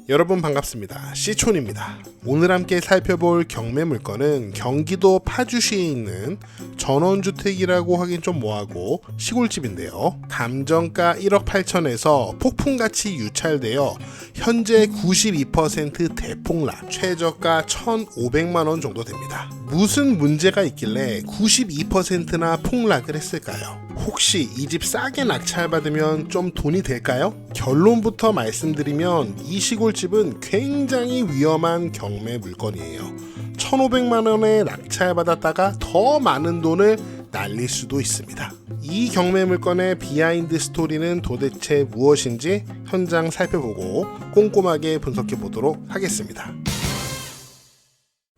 여러분 반갑습니다. C촌입니다. 오늘 함께 살펴볼 경매 물건은 경기도 파주시에 있는 전원주택이라고 하긴 좀 뭐하고 시골집인데요. 감정가 1억 8천에서 폭풍같이 유찰되어 현재 92% 대폭락, 최저가 1,500만원 정도 됩니다. 무슨 문제가 있길래 92%나 폭락을 했을까요? 혹시 이 집 싸게 낙찰받으면 좀 돈이 될까요? 결론부터 말씀드리면 이 시골집은 굉장히 위험한 경매 물건이에요. 1,500만원에 낙찰받았다가 더 많은 돈을 날릴 수도 있습니다. 이 경매 물건의 비하인드 스토리는 도대체 무엇인지 현장 살펴보고 꼼꼼하게 분석해 보도록 하겠습니다.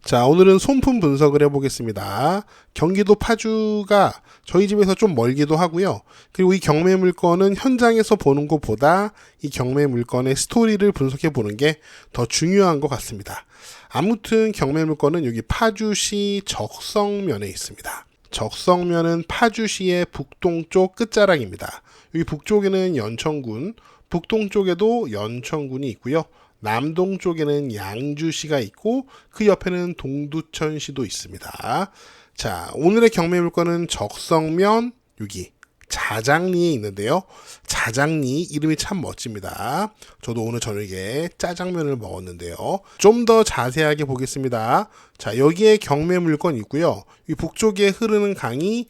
자, 오늘은 손품 분석을 해보겠습니다. 경기도 파주가 저희 집에서 좀 멀기도 하고요. 그리고 이 경매 물건은 현장에서 보는 것보다 이 경매 물건의 스토리를 분석해 보는 게 더 중요한 것 같습니다. 아무튼 경매 물건은 여기 파주시 적성면에 있습니다. 적성면은 파주시의 북동쪽 끝자락입니다. 여기 북쪽에는 연천군, 북동쪽에도 연천군이 있고요. 남동 쪽에는 양주시가 있고 그 옆에는 동두천시도 있습니다. 자, 오늘의 경매 물건은 적성면 여기 자장리에 있는데요. 자장리 이름이 참 멋집니다. 저도 오늘 저녁에 짜장면을 먹었는데요. 좀 더 자세하게 보겠습니다. 자, 여기에 경매 물건 있고요. 이 북쪽에 흐르는 강이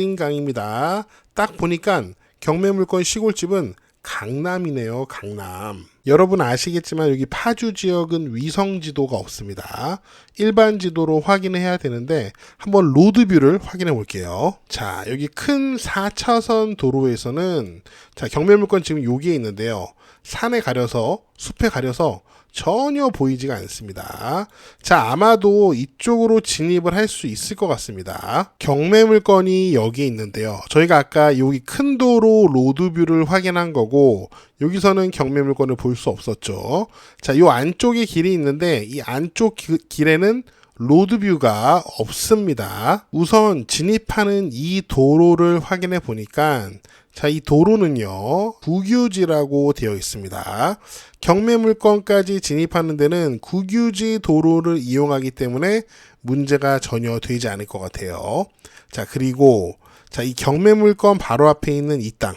임진강입니다. 딱 보니까 경매 물건 시골집은 강남이네요. 강남. 여러분 아시겠지만 여기 파주 지역은 위성 지도가 없습니다. 일반 지도로 확인해야 되는데 한번 로드뷰를 확인해 볼게요. 자, 여기 큰 4차선 도로에서는 자, 경매 물건 지금 여기에 있는데요. 산에 가려서 숲에 가려서 전혀 보이지가 않습니다. 자, 아마도 이쪽으로 진입을 할 수 있을 것 같습니다. 경매 물건이 여기에 있는데요. 저희가 아까 여기 큰 도로 로드뷰를 확인한 거고 여기서는 경매 물건을 볼 수 없었죠. 자, 이 안쪽에 길이 있는데 이 안쪽 길에는 로드뷰가 없습니다. 우선 진입하는 이 도로를 확인해 보니까 자, 이 도로는요, 국유지라고 되어 있습니다. 경매 물건까지 진입하는 데는 국유지 도로를 이용하기 때문에 문제가 전혀 되지 않을 것 같아요. 자, 그리고 자, 이 경매 물건 바로 앞에 있는 이 땅.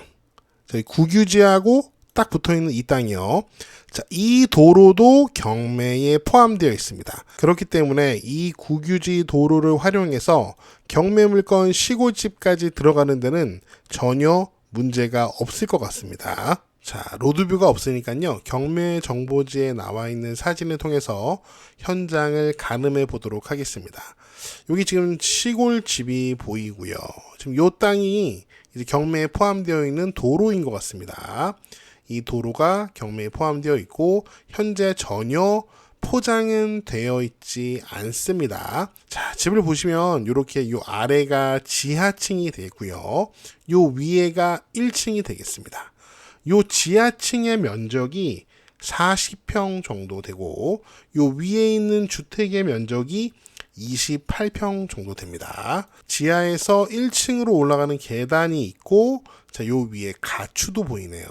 자, 국유지하고 딱 붙어 있는 이 땅이요. 자, 이 도로도 경매에 포함되어 있습니다. 그렇기 때문에 이 국유지 도로를 활용해서 경매 물건 시골집까지 들어가는 데는 전혀 문제가 없을 것 같습니다. 자, 로드뷰가 없으니까요. 경매 정보지에 나와 있는 사진을 통해서 현장을 가늠해 보도록 하겠습니다. 여기 지금 시골집이 보이고요. 지금 이 땅이 이제 경매에 포함되어 있는 도로인 것 같습니다. 이 도로가 경매에 포함되어 있고 현재 전혀 포장은 되어 있지 않습니다. 자, 집을 보시면 이렇게 요 아래가 지하층이 되고요. 요 위에가 1층이 되겠습니다. 요 지하층의 면적이 40평 정도 되고 요 위에 있는 주택의 면적이 28평 정도 됩니다. 지하에서 1층으로 올라가는 계단이 있고 자, 요 위에 가추도 보이네요.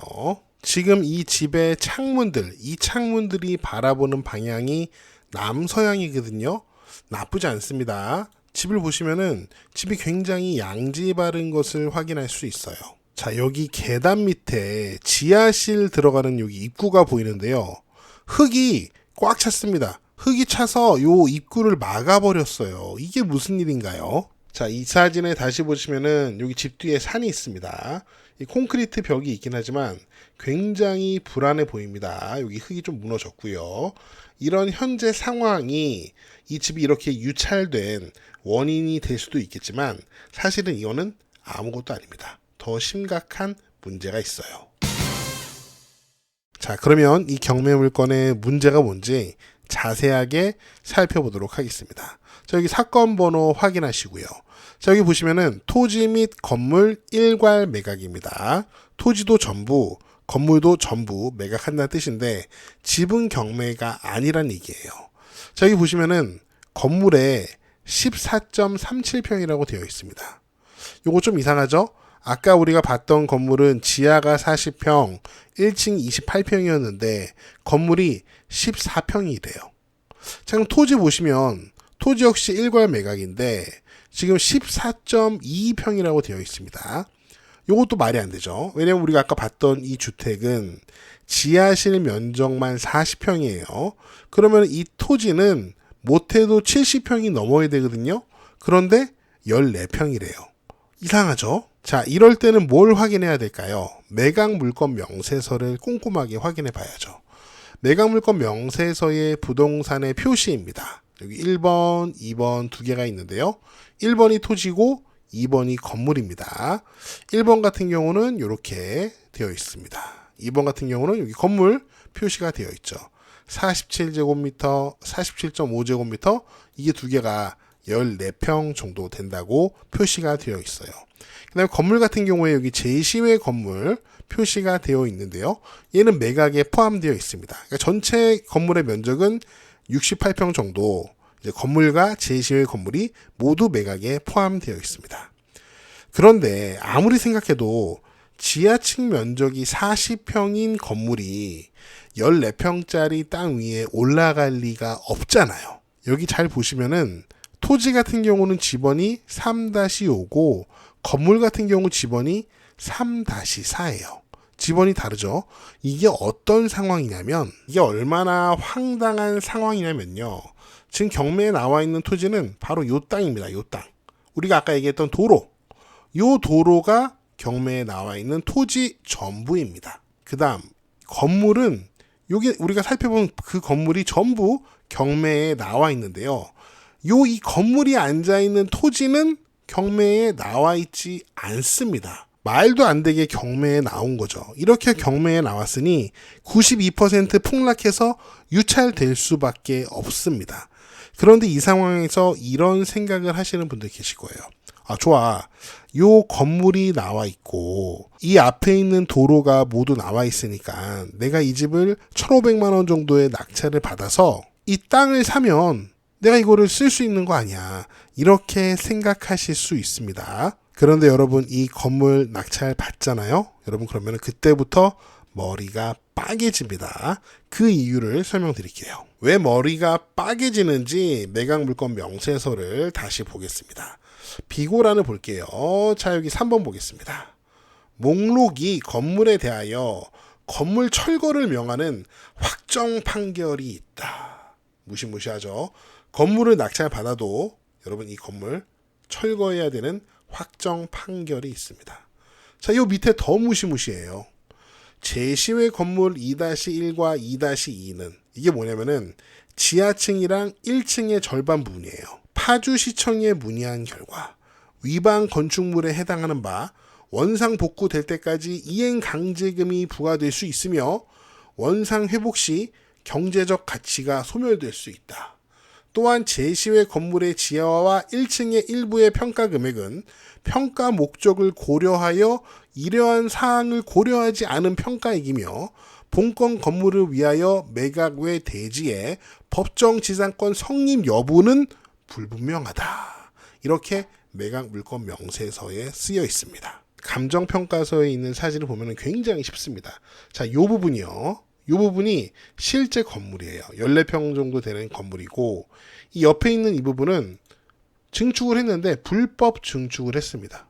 지금 이 집의 창문들, 이 창문들이 바라보는 방향이 남서향이거든요. 나쁘지 않습니다. 집을 보시면은 집이 굉장히 양지 바른 것을 확인할 수 있어요. 자, 여기 계단 밑에 지하실 들어가는 여기 입구가 보이는데요. 흙이 꽉 찼습니다. 흙이 차서 요 입구를 막아버렸어요. 이게 무슨 일인가요? 자, 이 사진에 다시 보시면은 여기 집 뒤에 산이 있습니다. 이 콘크리트 벽이 있긴 하지만 굉장히 불안해 보입니다. 여기 흙이 좀 무너졌고요. 이런 현재 상황이 이 집이 이렇게 유찰된 원인이 될 수도 있겠지만 사실은 이거는 아무것도 아닙니다. 더 심각한 문제가 있어요. 자, 그러면 이 경매 물건의 문제가 뭔지 자세하게 살펴보도록 하겠습니다. 자, 여기 사건 번호 확인하시고요. 자, 여기 보시면은 토지 및 건물 일괄 매각입니다. 토지도 전부, 건물도 전부 매각한다는 뜻인데 집은 경매가 아니란 얘기예요. 자, 여기 보시면은 건물에 14.37평이라고 되어 있습니다. 요거 좀 이상하죠? 아까 우리가 봤던 건물은 지하가 40평, 1층 28평이었는데 건물이 14평이래요. 자, 그럼 토지 보시면 토지 역시 일괄 매각인데 지금 14.22평이라고 되어 있습니다. 이것도 말이 안 되죠. 왜냐면 우리가 아까 봤던 이 주택은 지하실 면적만 40평이에요. 그러면 이 토지는 못해도 70평이 넘어야 되거든요. 그런데 14평이래요. 이상하죠? 자, 이럴 때는 뭘 확인해야 될까요? 매각 물건 명세서를 꼼꼼하게 확인해 봐야죠. 매각 물건 명세서의 부동산의 표시입니다. 여기 1번, 2번 두 개가 있는데요. 1번이 토지고 2번이 건물입니다. 1번 같은 경우는 이렇게 되어 있습니다. 2번 같은 경우는 여기 건물 표시가 되어 있죠. 47제곱미터, 47.5제곱미터 이게 두 개가 14평 정도 된다고 표시가 되어 있어요. 그 다음에 건물 같은 경우에 여기 제시외 건물 표시가 되어 있는데요. 얘는 매각에 포함되어 있습니다. 그러니까 전체 건물의 면적은 68평 정도, 이제 건물과 제시외 건물이 모두 매각에 포함되어 있습니다. 그런데 아무리 생각해도 지하층 면적이 40평인 건물이 14평짜리 땅 위에 올라갈 리가 없잖아요. 여기 잘 보시면은 토지 같은 경우는 지번이 3-5고 건물 같은 경우 지번이 3-4예요. 지번이 다르죠. 이게 어떤 상황이냐면 이게 얼마나 황당한 상황이냐면요. 지금 경매에 나와 있는 토지는 바로 요 땅입니다. 요 땅. 우리가 아까 얘기했던 도로. 요 도로가 경매에 나와 있는 토지 전부입니다. 그 다음 건물은 여기 우리가 살펴본 그 건물이 전부 경매에 나와 있는데요. 이 건물이 앉아있는 토지는 경매에 나와 있지 않습니다. 말도 안 되게 경매에 나온 거죠. 이렇게 경매에 나왔으니 92% 폭락해서 유찰될 수밖에 없습니다. 그런데 이 상황에서 이런 생각을 하시는 분들 계실 거예요. 아, 좋아. 요 건물이 나와 있고 이 앞에 있는 도로가 모두 나와 있으니까 내가 이 집을 1,500만 원 정도의 낙찰을 받아서 이 땅을 사면 내가 이거를 쓸 수 있는 거 아니야. 이렇게 생각하실 수 있습니다. 그런데 여러분 이 건물 낙찰 받잖아요. 여러분 그러면 그때부터 머리가 빠개집니다. 그 이유를 설명드릴게요. 왜 머리가 빠개지는지 매각물건 명세서를 다시 보겠습니다. 비고란을 볼게요. 자, 여기 3번 보겠습니다. 목록이 건물에 대하여 건물 철거를 명하는 확정 판결이 있다. 무시무시하죠. 건물을 낙찰받아도 여러분 이 건물 철거해야 되는 확정 판결이 있습니다. 자, 요 밑에 더 무시무시해요. 제시외 건물 2-1과 2-2는 이게 뭐냐면은 지하층이랑 1층의 절반 부분이에요. 파주시청에 문의한 결과 위반 건축물에 해당하는 바 원상 복구될 때까지 이행 강제금이 부과될 수 있으며 원상 회복 시 경제적 가치가 소멸될 수 있다. 또한 제시외 건물의 지하와 1층의 일부의 평가 금액은 평가 목적을 고려하여 이러한 사항을 고려하지 않은 평가액이며 본건 건물을 위하여 매각 외 대지의 법정 지상권 성립 여부는 불분명하다. 이렇게 매각 물건 명세서에 쓰여 있습니다. 감정평가서에 있는 사진을 보면 굉장히 쉽습니다. 자, 이 부분이요. 이 부분이 실제 건물이에요. 14평 정도 되는 건물이고 이 옆에 있는 이 부분은 증축을 했는데 불법 증축을 했습니다.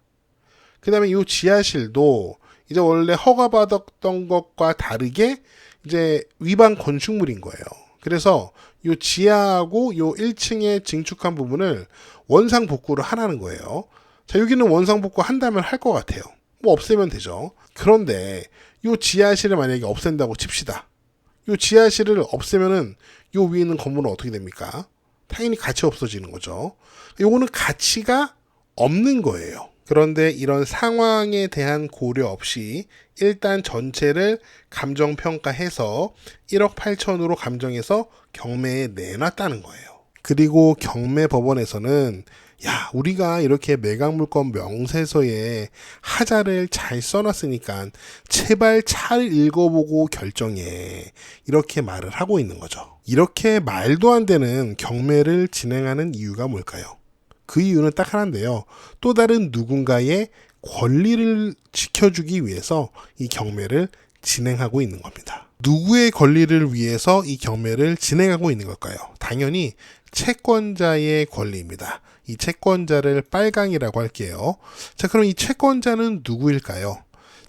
그 다음에 이 지하실도 이제 원래 허가받았던 것과 다르게 이제 위반 건축물인 거예요. 그래서 이 지하하고 이 1층에 증축한 부분을 원상 복구를 하라는 거예요. 자, 여기는 원상 복구 한다면 할 것 같아요. 뭐 없애면 되죠. 그런데 이 지하실을 만약에 없앤다고 칩시다. 이 지하실을 없애면은 이 위에 있는 건물은 어떻게 됩니까? 당연히 가치 없어지는 거죠. 요거는 가치가 없는 거예요. 그런데 이런 상황에 대한 고려 없이 일단 전체를 감정평가해서 1억 8천으로 감정해서 경매에 내놨다는 거예요. 그리고 경매법원에서는 야, 우리가 이렇게 매각물건 명세서에 하자를 잘 써놨으니까 제발 잘 읽어보고 결정해. 이렇게 말을 하고 있는 거죠. 이렇게 말도 안 되는 경매를 진행하는 이유가 뭘까요? 그 이유는 딱 하나인데요. 또 다른 누군가의 권리를 지켜주기 위해서 이 경매를 진행하고 있는 겁니다. 누구의 권리를 위해서 이 경매를 진행하고 있는 걸까요? 당연히 채권자의 권리입니다. 이 채권자를 빨강이라고 할게요. 자, 그럼 이 채권자는 누구일까요?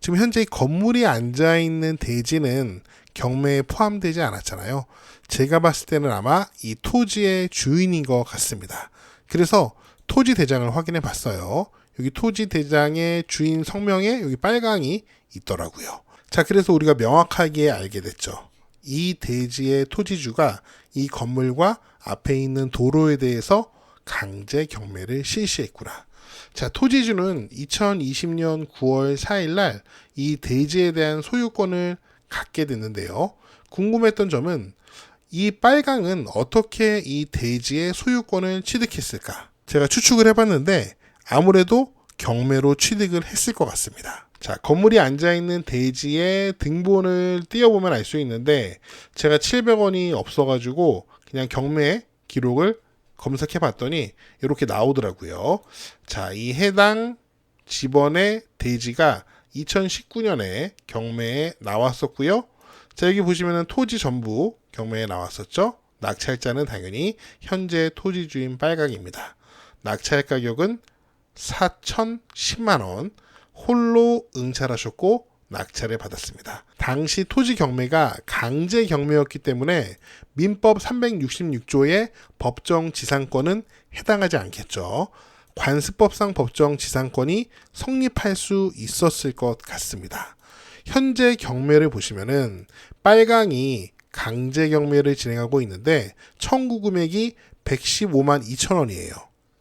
지금 현재 건물이 앉아있는 대지는 경매에 포함되지 않았잖아요. 제가 봤을 때는 아마 이 토지의 주인인 것 같습니다. 그래서 토지 대장을 확인해 봤어요. 여기 토지 대장의 주인 성명에 여기 빨강이 있더라고요. 자, 그래서 우리가 명확하게 알게 됐죠. 이 대지의 토지주가 이 건물과 앞에 있는 도로에 대해서 강제 경매를 실시했구나. 자, 토지주는 2020년 9월 4일 날 이 대지에 대한 소유권을 갖게 됐는데요. 궁금했던 점은 이 빨강은 어떻게 이 대지의 소유권을 취득했을까? 제가 추측을 해봤는데 아무래도 경매로 취득을 했을 것 같습니다. 자, 건물이 앉아있는 대지의 등본을 띄워보면 알 수 있는데 제가 700원이 없어가지고 그냥 경매 기록을 검색해 봤더니 이렇게 나오더라고요. 자, 이 해당 집원의 대지가 2019년에 경매에 나왔었고요. 자, 여기 보시면은 토지 전부 경매에 나왔었죠. 낙찰자는 당연히 현재 토지주인 빨강입니다. 낙찰 가격은 4,010만원 홀로 응찰하셨고 낙찰을 받았습니다. 당시 토지 경매가 강제 경매였기 때문에 민법 366조의 법정 지상권은 해당하지 않겠죠. 관습법상 법정 지상권이 성립할 수 있었을 것 같습니다. 현재 경매를 보시면은 빨강이 강제 경매를 진행하고 있는데 청구 금액이 115만 2천 원이에요.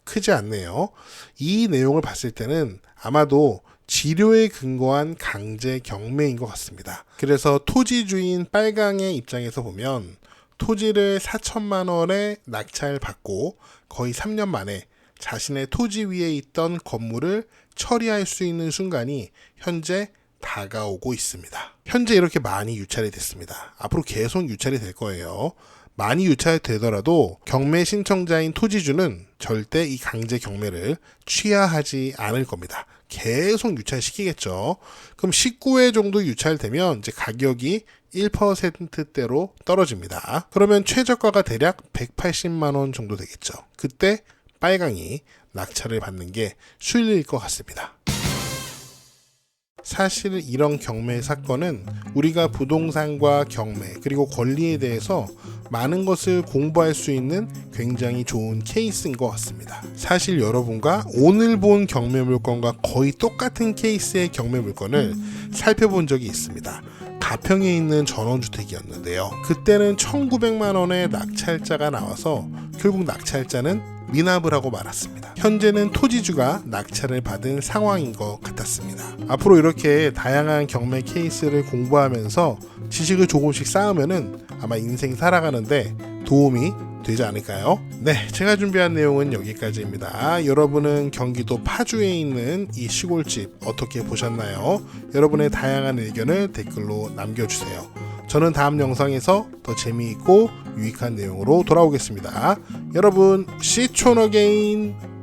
크지 않네요. 이 내용을 봤을 때는 아마도 지료에 근거한 강제 경매인 것 같습니다. 그래서 토지 주인 빨강의 입장에서 보면 토지를 4천만 원에 낙찰받고 거의 3년 만에 자신의 토지 위에 있던 건물을 처리할 수 있는 순간이 현재 다가오고 있습니다. 현재 이렇게 많이 유찰이 됐습니다. 앞으로 계속 유찰이 될 거예요. 많이 유찰되더라도 경매 신청자인 토지주는 절대 이 강제 경매를 취하하지 않을 겁니다. 계속 유찰시키겠죠. 그럼 19회 정도 유찰되면 이제 가격이 1%대로 떨어집니다. 그러면 최저가가 대략 180만 원 정도 되겠죠. 그때 빨강이 낙찰을 받는 게 순리일 것 같습니다. 사실 이런 경매 사건은 우리가 부동산과 경매 그리고 권리에 대해서 많은 것을 공부할 수 있는 굉장히 좋은 케이스인 것 같습니다. 사실 여러분과 오늘 본 경매 물건과 거의 똑같은 케이스의 경매 물건을 살펴본 적이 있습니다. 가평에 있는 전원주택이었는데요. 그때는 1,900만 원의 낙찰자가 나와서 결국 낙찰자는 미납을 하고 말았습니다. 현재는 토지주가 낙찰을 받은 상황인 것 같았습니다. 앞으로 이렇게 다양한 경매 케이스를 공부하면서 지식을 조금씩 쌓으면은 아마 인생 살아가는데 도움이 되지 않을까요? 네, 제가 준비한 내용은 여기까지입니다. 여러분은 경기도 파주에 있는 이 시골집 어떻게 보셨나요? 여러분의 다양한 의견을 댓글로 남겨주세요. 저는 다음 영상에서 더 재미있고 유익한 내용으로 돌아오겠습니다. 여러분, 시촌 어게인!